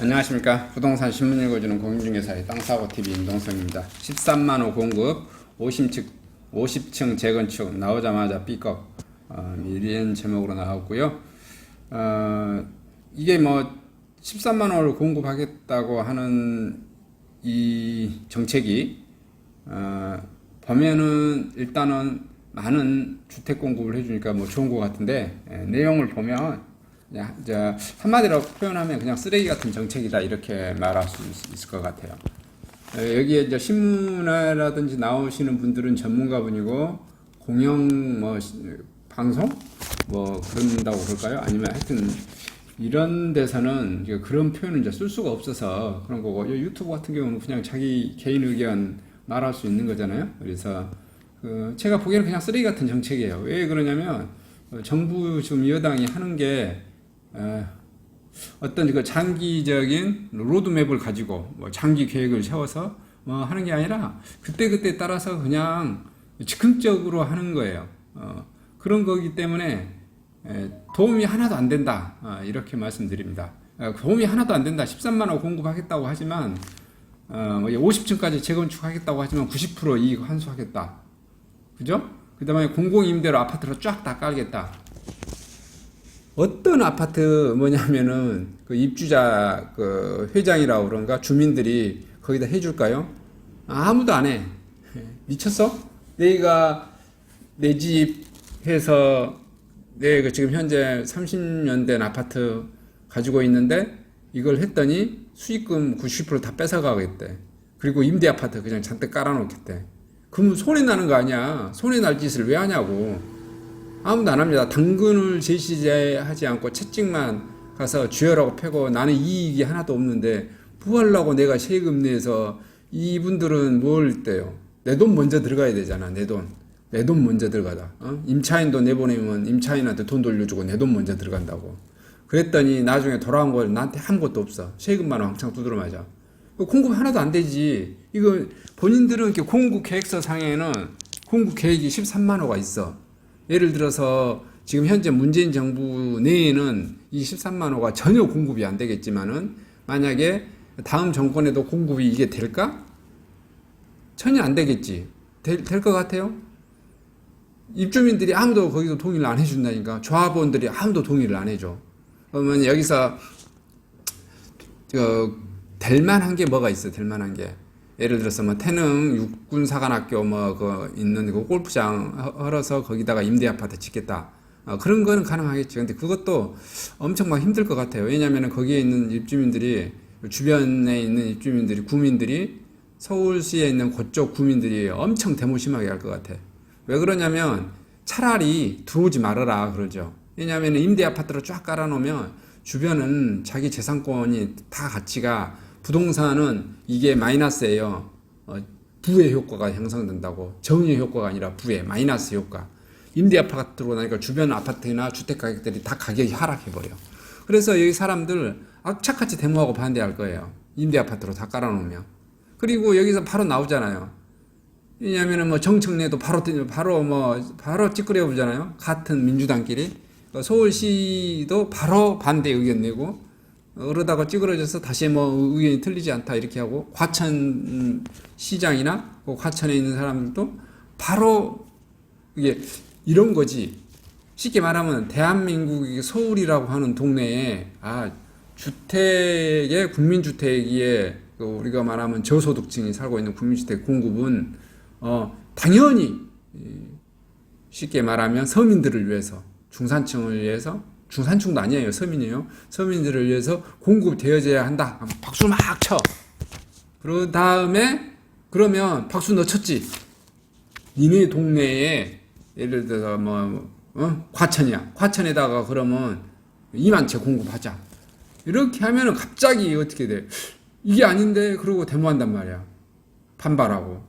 안녕하십니까. 부동산 신문 읽어주는 공인중개사의 땅사고TV 임동성입니다. 13만호 공급 50층 재건축 나오자마자 B급 이런 제목으로 나왔고요. 이게 뭐 13만호를 공급하겠다고 하는 이 정책이 보면은 일단은 많은 주택 공급을 해주니까 뭐 좋은 것 같은데, 내용을 보면 그냥 한마디로 표현하면 그냥 쓰레기 같은 정책이다, 이렇게 말할 수 있을 것 같아요. 여기에 이제 신문이라든지 나오시는 분들은 전문가분이고, 공영 뭐 방송 뭐 그런다고 그럴까요? 아니면 하여튼 이런 데서는 그런 표현을 이제 쓸 수가 없어서 그런 거고, 유튜브 같은 경우는 그냥 자기 개인 의견 말할 수 있는 거잖아요. 그래서 제가 보기에는 그냥 쓰레기 같은 정책이에요. 왜 그러냐면 정부 지금 여당이 하는 게 어떤 그 장기적인 로드맵을 가지고 뭐 장기 계획을 세워서 뭐 하는 게 아니라 그때 따라서 그냥 즉흥적으로 하는 거예요. 그런 거기 때문에 도움이 하나도 안 된다, 이렇게 말씀드립니다. 도움이 하나도 안 된다. 13만 원 공급하겠다고 하지만 50층까지 재건축하겠다고 하지만 90% 이익 환수하겠다. 그죠? 그 다음에 공공임대로 아파트를 쫙 다 깔겠다. 어떤 아파트 뭐냐면은 그 입주자 그 회장이라고 그런가 주민들이 거기다 해줄까요? 아무도 안 해. 미쳤어? 내가 내 집 해서 내가 지금 현재 30년 된 아파트 가지고 있는데 이걸 했더니 수익금 90% 다 뺏어가겠대. 그리고 임대 아파트 그냥 잔뜩 깔아놓겠대. 그럼 손해 나는 거 아니야? 손해 날 짓을 왜 하냐고. 아무도 안 합니다. 당근을 제시하지 않고 채찍만 가서 쥐어라고 패고 나는 이익이 하나도 없는데 뭐 하려고 내가 세금 내서. 이분들은 뭘 떼요? 내 돈 먼저 들어가야 되잖아. 내 돈 먼저 들어가다. 임차인도 내보내면 임차인한테 돈 돌려주고 내 돈 먼저 들어간다고. 그랬더니 나중에 돌아온 거 나한테 아무것도 없어. 세금만 왕창 두드려 맞아. 공급 하나도 안 되지. 이거 본인들은 이렇게 공급 계획서 상에는 공급 계획이 13만 호가 있어. 예를 들어서 지금 현재 문재인 정부 내에는 이 13만 호가 전혀 공급이 안 되겠지만은 만약에 다음 정권에도 공급이 이게 될까? 전혀 안 되겠지. 될 것 같아요? 입주민들이 아무도 거기서 동의를 안 해준다니까. 조합원들이 아무도 동의를 안 해줘. 그러면 여기서 될 만한 게 뭐가 있어? 될 만한 게 예를 들어서 뭐 태릉 육군사관학교 뭐 그 있는 그 골프장 헐어서 거기다가 임대 아파트 짓겠다. 그런 거는 가능하겠지. 근데 그것도 엄청 막 힘들 것 같아요. 왜냐하면 거기에 있는 입주민들이, 주변에 있는 입주민들이, 구민들이, 서울시에 있는 그쪽 구민들이 엄청 대모심하게 할 것 같아. 왜 그러냐면 차라리 들어오지 말아라 그러죠. 왜냐하면 임대 아파트를 쫙 깔아놓으면 주변은 자기 재산권이 다 가치가, 부동산은 이게 마이너스예요. 부의 효과가 형성된다고. 정의 효과가 아니라 부의 마이너스 효과. 임대 아파트 들어오고 나니까 주변 아파트나 주택 가격들이 다 가격이 하락해버려. 그래서 여기 사람들 악착같이 데모하고 반대할 거예요. 임대 아파트로 다 깔아놓으면. 그리고 여기서 바로 나오잖아요. 왜냐면은 뭐 정청래도 바로 찌끄려 보잖아요. 같은 민주당끼리. 서울시도 바로 반대 의견 내고, 그러다가 찌그러져서 다시 뭐 의견이 틀리지 않다 이렇게 하고, 과천 시장이나 과천에 있는 사람들도 바로 이게 이런 거지. 쉽게 말하면 대한민국 서울이라고 하는 동네에 주택의 국민주택에 우리가 말하면 저소득층이 살고 있는 국민주택 공급은 당연히 쉽게 말하면 서민들을 위해서, 중산층을 위해서, 중산층도 아니에요. 서민이에요. 서민들을 위해서 공급되어져야 한다. 박수 막 쳐. 그 다음에 그러면 박수 너 쳤지. 니네 동네에 예를 들어서 과천이야. 과천에다가 그러면 2만 채 공급하자. 이렇게 하면은 갑자기 어떻게 돼? 이게 아닌데 그러고 데모한단 말이야. 반발하고.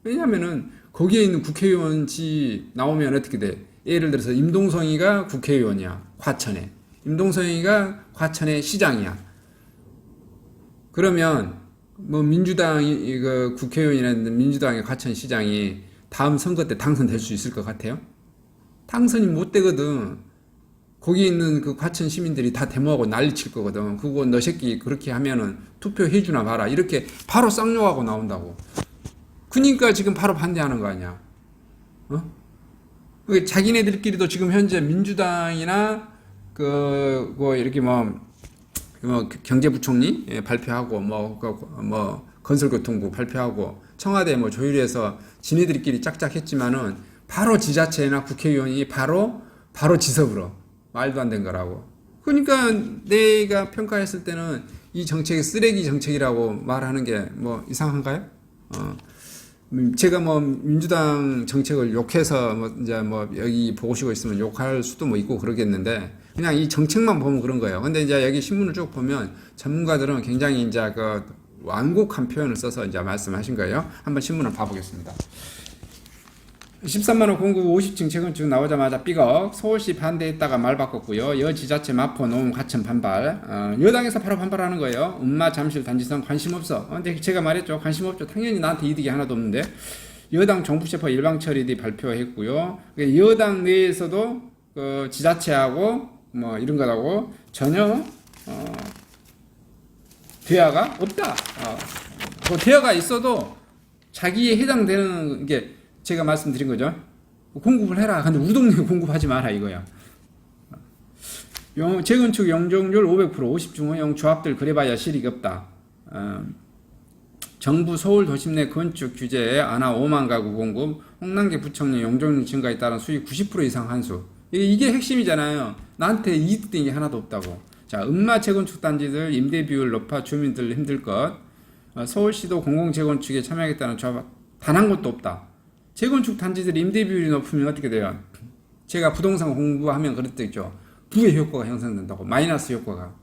왜냐면은 거기에 있는 국회의원이 나오면 어떻게 돼? 예를 들어서 임동성이가 국회의원이야. 과천에. 임동성이가 과천의 시장이야. 그러면 뭐 민주당이 국회의원이라든지 민주당의 과천시장이 다음 선거 때 당선될 수 있을 것 같아요? 당선이 못 되거든. 거기 있는 그 과천 시민들이 다 데모하고 난리칠 거거든. 그거 너 새끼 그렇게 하면은 투표해주나 봐라. 이렇게 바로 쌍욕하고 나온다고. 그니까 지금 바로 반대하는 거 아니야. 어? 자기네들끼리도 지금 현재 민주당이나 뭐 이렇게 뭐 경제부총리 발표하고 뭐 건설교통부 발표하고 청와대 뭐 조율해서 지네들끼리 짝짝했지만은 바로 지자체나 국회의원이 바로 지석으로 말도 안 된 거라고. 그러니까 내가 평가했을 때는 이 정책이 쓰레기 정책이라고 말하는 게 뭐 이상한가요? 제가 뭐 민주당 정책을 욕해서 뭐 이제 뭐 여기 보시고 있으면 욕할 수도 뭐 있고 그러겠는데 그냥 이 정책만 보면 그런 거예요. 근데 이제 여기 신문을 쭉 보면 전문가들은 굉장히 이제 그 완곡한 표현을 써서 이제 말씀하신 거예요. 한번 신문을 봐보겠습니다. 13만원 공급 50층 재건축 나오자마자 삐걱. 서울시 반대했다가 말 바꿨고요. 여지자체 마포 노원 과천 반발. 여당에서 바로 반발하는 거예요. 음마 잠실 단지성 관심 없어. 근데 제가 말했죠. 관심 없죠. 당연히 나한테 이득이 하나도 없는데. 여당 정부 셰퍼 일방 처리도 발표했고요. 여당 내에서도 지자체하고 뭐 이런 거라고 전혀 대화가 없다. 그 대화가 있어도 자기에 해당되는 게 제가 말씀드린 거죠. 공급을 해라. 근데 우리 동네에 공급하지 마라 이거야. 재건축 용적률 500% 50중 허용 조합들 그래봐야 실익 없다. 정부 서울 도심 내 건축 규제에 안하 5만 가구 공급, 홍남기 부총리 용적률 증가에 따른 수익 90% 이상 환수. 이게 핵심이잖아요. 나한테 이득된 게 하나도 없다고. 자, 음마 재건축 단지들 임대 비율 높아 주민들 힘들 것. 서울시도 공공재건축에 참여하겠다는 조합 단 한 곳도 없다. 재건축 단지들 임대 비율이 높으면 어떻게 돼요? 제가 부동산 공부하면 그랬죠. 부의 효과가 형성된다고. 마이너스 효과가.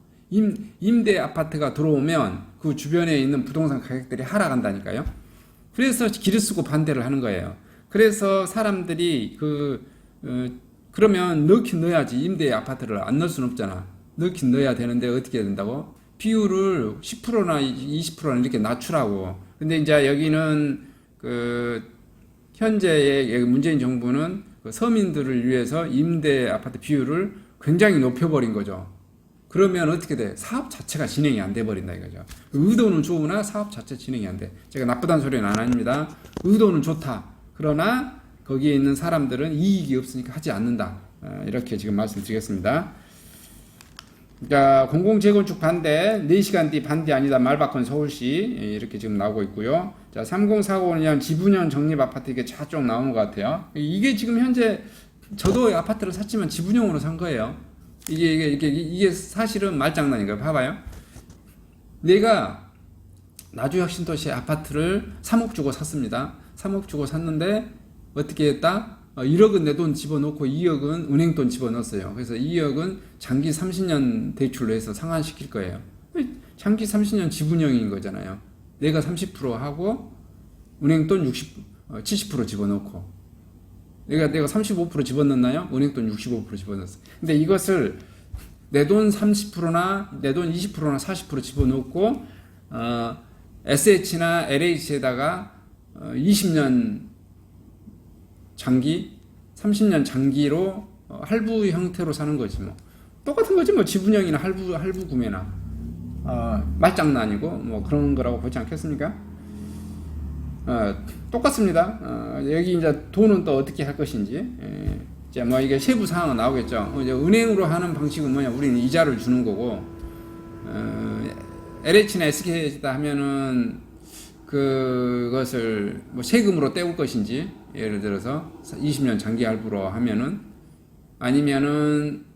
임대 아파트가 들어오면 그 주변에 있는 부동산 가격들이 하락한다니까요. 그래서 길을 쓰고 반대를 하는 거예요. 그래서 사람들이 그러면 넣긴 넣어야지. 임대 아파트를 안 넣을 수는 없잖아. 넣긴 넣어야 되는데 어떻게 해야 된다고? 비율을 10%나 20%나 이렇게 낮추라고. 근데 이제 여기는 현재의 문재인 정부는 서민들을 위해서 임대 아파트 비율을 굉장히 높여버린 거죠. 그러면 어떻게 돼? 사업 자체가 진행이 안 돼 버린다 이거죠. 의도는 좋으나 사업 자체 진행이 안 돼. 제가 나쁘다는 소리는 안 합니다. 의도는 좋다. 그러나 거기에 있는 사람들은 이익이 없으니까 하지 않는다. 이렇게 지금 말씀드리겠습니다. 자, 공공재건축 반대, 4시간 뒤 반대 아니다 말 바꾼 서울시 이렇게 지금 나오고 있고요. 자, 3045년 지분형 적립 아파트 이게 차쪽 나오는 것 같아요. 이게 지금 현재 저도 아파트를 샀지만 지분형으로 산 거예요. 이게 사실은 말장난인가요? 봐봐요. 내가 나주혁신도시 아파트를 3억 주고 샀습니다. 3억 주고 샀는데 어떻게 했다? 1억은 내 돈 집어넣고 2억은 은행 돈 집어넣었어요. 그래서 2억은 장기 30년 대출로 해서 상환시킬 거예요. 장기 30년 지분형인 거잖아요. 내가 30% 하고 은행 돈 70% 집어넣고 내가 35% 집어넣나요? 은행 돈 65% 집어넣었어. 근데 이것을 내 돈 30%나 내 돈 20%나 40% 집어넣고 SH나 LH에다가 20년 장기, 30년 장기로 할부 형태로 사는 거지 뭐. 똑같은 거지 뭐. 지분형이나 할부 구매나 말장난이고 뭐 그런 거라고 보지 않겠습니까? 똑같습니다. 여기 이제 돈은 또 어떻게 할 것인지. 이제 뭐 이게 세부 사항은 나오겠죠. 이제 은행으로 하는 방식은 뭐냐? 우리는 이자를 주는 거고, LH나 SK다 하면은 그것을 뭐 세금으로 떼올 것인지, 예를 들어서 20년 장기 할부로 하면은, 아니면은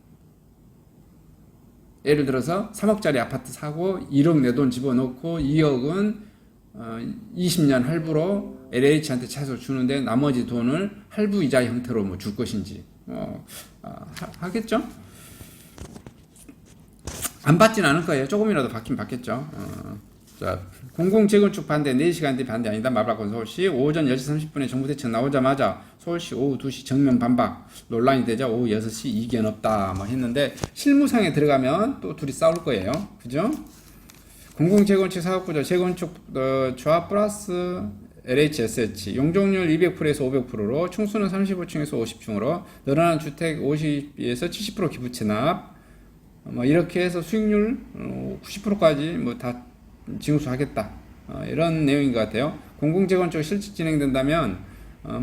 예를 들어서 3억짜리 아파트 사고 1억 내 돈 집어넣고 2억은 20년 할부로 LH한테 차서 주는데 나머지 돈을 할부 이자 형태로 뭐 줄 것인지 하겠죠? 안 받진 않을 거예요. 조금이라도 받긴 받겠죠. 자, 공공재건축 반대 4시간 뒤 반대 아니다. 말바꾼 서울시 오전 10시 30분에 정부 대책 나오자마자 서울시 오후 2시 정면 반박 논란이 되자 오후 6시 이견 없다 뭐 했는데 실무상에 들어가면 또 둘이 싸울 거예요. 그죠? 공공재건축 사업구조 재건축 조합 플러스 LHSH 용적률 200%에서 500%로 층수는 35층에서 50층으로 늘어난 주택 50에서 70% 기부 체납 뭐 이렇게 해서 수익률 90%까지 뭐 다 징수하겠다 이런 내용인 것 같아요. 공공재건축 실제 진행된다면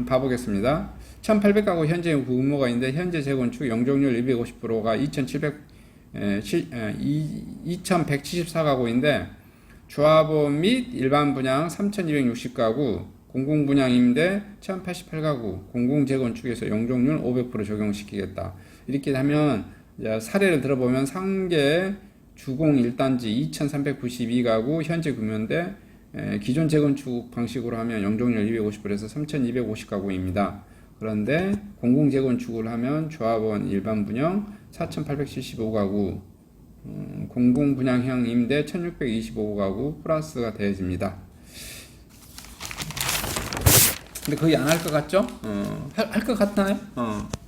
봐보겠습니다. 1800가구 현재 의무가 있는데 현재 재건축 용적률 250%가 2174가구인데 조합원 및 일반 분양 3260가구, 공공 분양 임대 1088가구, 공공 재건축에서 용적률 500% 적용시키겠다. 이렇게 하면 사례를 들어보면 상계 주공 1단지 2392가구 현재 금연대 기존 재건축 방식으로 하면 용적률 250%에서 3250가구입니다. 그런데 공공 재건축을 하면 조합원 일반 분양 4875가구, 공공 분양형 임대 1625가구 플러스가 되어집니다. 근데 거의 안 할 것 같죠? 할 것 같나요?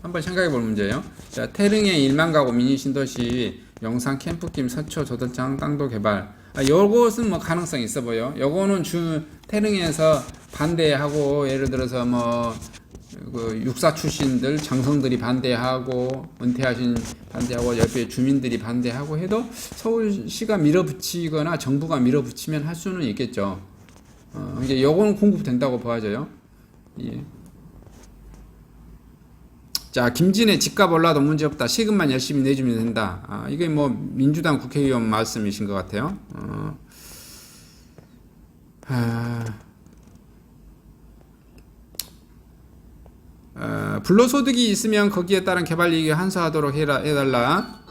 한번 생각해 볼 문제예요. 자, 태릉의 1만 가구 미니 신도시 영상 캠프김 서초 조달장 땅도 개발. 요것은 뭐 가능성이 있어 보여. 요거는 태릉에서 반대하고 예를 들어서 그 육사 출신들 장성들이 반대하고 은퇴하신 반대하고 옆에 주민들이 반대하고 해도 서울시가 밀어붙이거나 정부가 밀어붙이면 할 수는 있겠죠. 이제 요거는 공급된다고 봐져요. 예. 자, 김진애 집값 올라도 문제없다. 세금만 열심히 내주면 된다. 이게 뭐 민주당 국회의원 말씀이신 것 같아요. 불로소득이 있으면 거기에 따른 개발 이익이 환수하도록 해달라.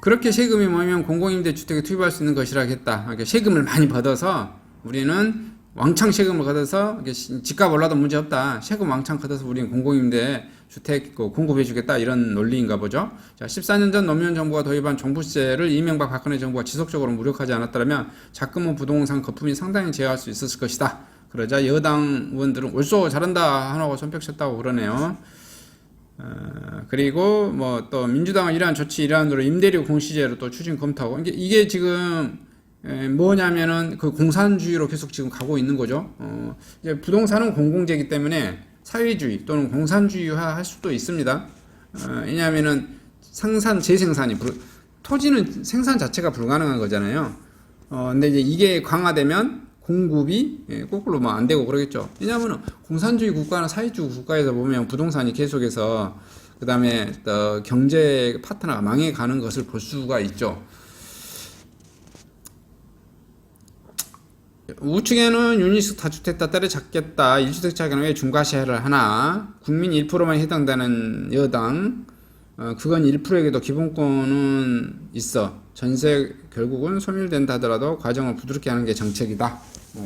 그렇게 세금이 모이면 공공임대주택에 투입할 수 있는 것이라겠다. 그러니까 세금을 많이 받아서 우리는 왕창 세금을 걷어서 집값 올라도 문제 없다. 세금 왕창 걷어서 우리는 공공임대 주택 공급해주겠다. 이런 논리인가 보죠. 자, 14년 전 노무현 정부가 도입한 종부세를 이명박 박근혜 정부가 지속적으로 무력하지 않았다면 자금은 부동산 거품이 상당히 제어할 수 있었을 것이다. 그러자 여당 의원들은 옳소 잘한다 하고 손뼉쳤다고 그러네요. 그리고 뭐 또 민주당은 이러한 조치 일환으로 임대료 공시제로 또 추진 검토하고 이게 지금 뭐냐면은 그 공산주의로 계속 지금 가고 있는 거죠. 이제 부동산은 공공재이기 때문에 사회주의 또는 공산주의화 할 수도 있습니다. 왜냐하면은 재생산이 토지는 생산 자체가 불가능한 거잖아요. 근데 이제 이게 강화되면 공급이 거꾸로 뭐 안 되고 그러겠죠. 왜냐하면은 공산주의 국가나 사회주의 국가에서 보면 부동산이 계속해서 그 다음에 경제 파트너가 망해가는 것을 볼 수가 있죠. 우측에는 유니스 다주택자 때려잡겠다. 1주택자에게는 왜 중과세를 하나. 국민 1%만 해당되는 여당. 그건 1%에게도 기본권은 있어. 전세 결국은 소멸된다 하더라도 과정을 부드럽게 하는 게 정책이다.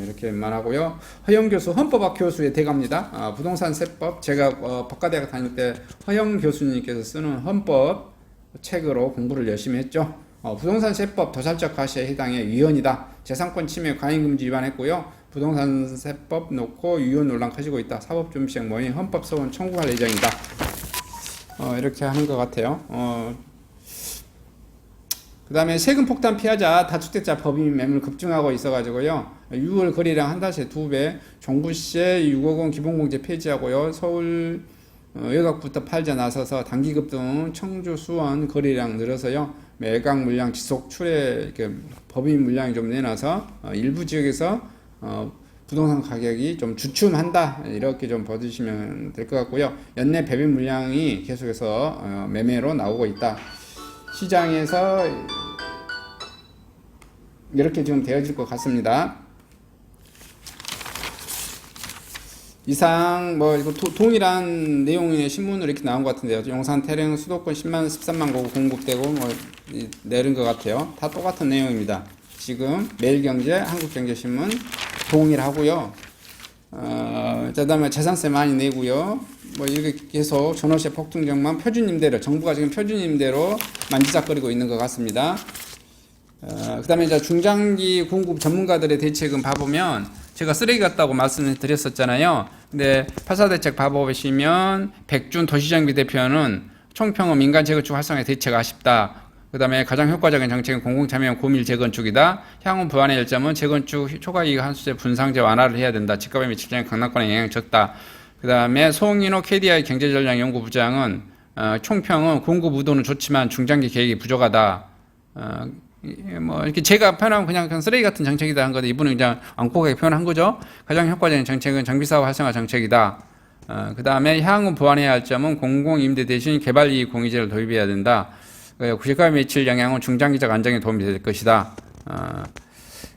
이렇게 말하고요. 허영 교수, 헌법학 교수의 대가입니다. 부동산 세법. 제가 법과대학 다닐 때 허영 교수님께서 쓰는 헌법 책으로 공부를 열심히 했죠. 부동산 세법 도살적 과세에 해당해 위헌이다. 재산권 침해 과잉금지 위반했고요. 부동산 세법 놓고 위헌 논란 커지고 있다. 사법준비시행 모임 헌법 소원 청구할 예정이다. 이렇게 하는 것 같아요. 그 다음에 세금 폭탄 피하자. 다주택자 법인 매물 급증하고 있어가지고요. 6월 거래량 한 달새 2배. 종부세 6억 원 기본공제 폐지하고요. 서울 외곽부터 팔자 나서서 단기급 등 청주 수원 거래량 늘어서요. 매각 물량 지속 출해 법인 물량이 좀 내놔서 일부 지역에서 부동산 가격이 좀 주춤한다. 이렇게 좀 봐주시면 될 것 같고요. 연내 배분 물량이 계속해서 매매로 나오고 있다. 시장에서 이렇게 지금 되어질 것 같습니다. 이상 이거 동일한 내용의 신문으로 이렇게 나온 것 같은데요. 용산 태릉 수도권 13만 가구 공급되고 내린 것 같아요. 다 똑같은 내용입니다. 지금 매일경제, 한국경제신문 동일하고요. 그다음에 재산세 많이 내고요. 이렇게 계속 전월세 폭등경만 표준임대로 정부가 지금 표준임대로 만지작거리고 있는 것 같습니다. 그다음에 이제 중장기 공급 전문가들의 대책은 봐보면 제가 쓰레기 같다고 말씀을 드렸었잖아요. 근데 8.4대책 봐보시면 백준 도시정비 대표는 총평은 민간 재건축 활성화에 대책 아쉽다. 그 다음에 가장 효과적인 정책은 공공참여 고밀 재건축이다. 향후 보완의 열점은 재건축 초과이익 한수제 분상제 완화를 해야 된다. 집값에 미칠 때 강남권의 영향이 적다. 그 다음에 송인호 KDI 경제전략연구부장은 총평은 공급 의도는 좋지만 중장기 계획이 부족하다. 뭐 이렇게 제가 표현하면 그냥 쓰레기 같은 정책이다 한 건데 이분은 그냥 앙코하게 표현한 거죠. 가장 효과적인 정책은 정비사업 활성화 정책이다. 그 다음에 향후 보완해야 할 점은 공공임대 대신 개발이익 공유제를 도입해야 된다. 집값에 미칠 영향은 중장기적 안정에 도움이 될 것이다.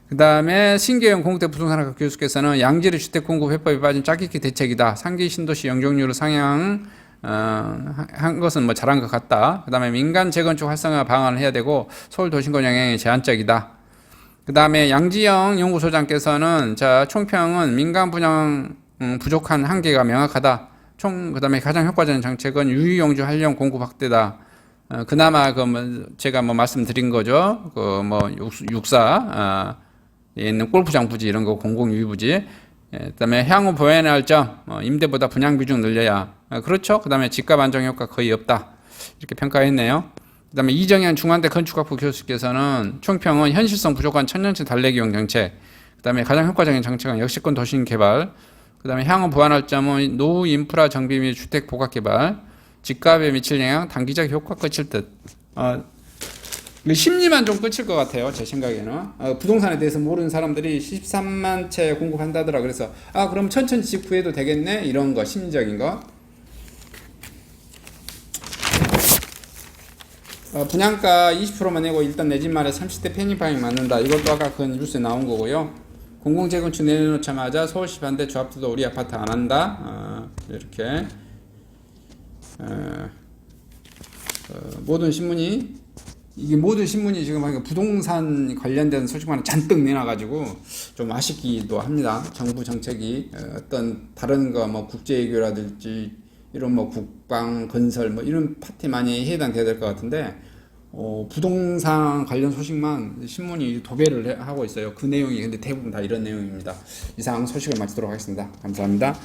그 다음에 신계영 공국대 부동산학과 교수께서는 양질의 주택 공급 회법에 빠진 짜깁기 대책이다. 상기 신도시 영종률을 상향 한 것은 뭐 잘한 것 같다. 그 다음에 민간 재건축 활성화 방안을 해야 되고 서울 도심권 영향이 제한적이다. 그 다음에 양지영 연구소장께서는 총평은 민간 분양 부족한 한계가 명확하다. 그 다음에 가장 효과적인 정책은 유유용주 한령 공급 확대다. 그나마 제가 말씀드린 거죠. 육사 있는 골프장 부지 이런 거 공공 유휴 부지. 그다음에 향후 보완해야 할 점, 임대보다 분양 비중 늘려야. 그렇죠. 그다음에 집값 안정 효과 거의 없다. 이렇게 평가했네요. 그다음에 이정현 중앙대 건축학부 교수께서는 총평은 현실성 부족한 천년치 달래기용 정책. 그다음에 가장 효과적인 정책은 역세권 도심 개발. 그다음에 향후 보완할 점은 노후 인프라 정비 및 주택 보각 개발. 집값에 미칠 영향 단기적 효과 끝일 듯. 심리만 좀 끝일 것 같아요. 제 생각에는. 부동산에 대해서 모르는 사람들이 13만 채 공급한다더라. 그래서 그럼 천천히 집 구해도 되겠네. 이런 거 심리적인 거. 분양가 20%만 내고 일단 내 집 말에 30대 편입하기 맞는다. 이것도 아까 그 뉴스에 나온 거고요. 공공재건축 내놓자마자 서울시 반대 조합들도 우리 아파트 안 한다. 이렇게 모든 신문이 지금 부동산 관련된 소식만 잔뜩 내놔가지고 좀 아쉽기도 합니다. 정부 정책이 어떤 다른 거 국제외교라든지 이런 국방 건설 이런 파트 많이 해당돼야 될 것 같은데 부동산 관련 소식만 신문이 도배를 하고 있어요. 그 내용이 근데 대부분 다 이런 내용입니다. 이상 소식을 마치도록 하겠습니다. 감사합니다.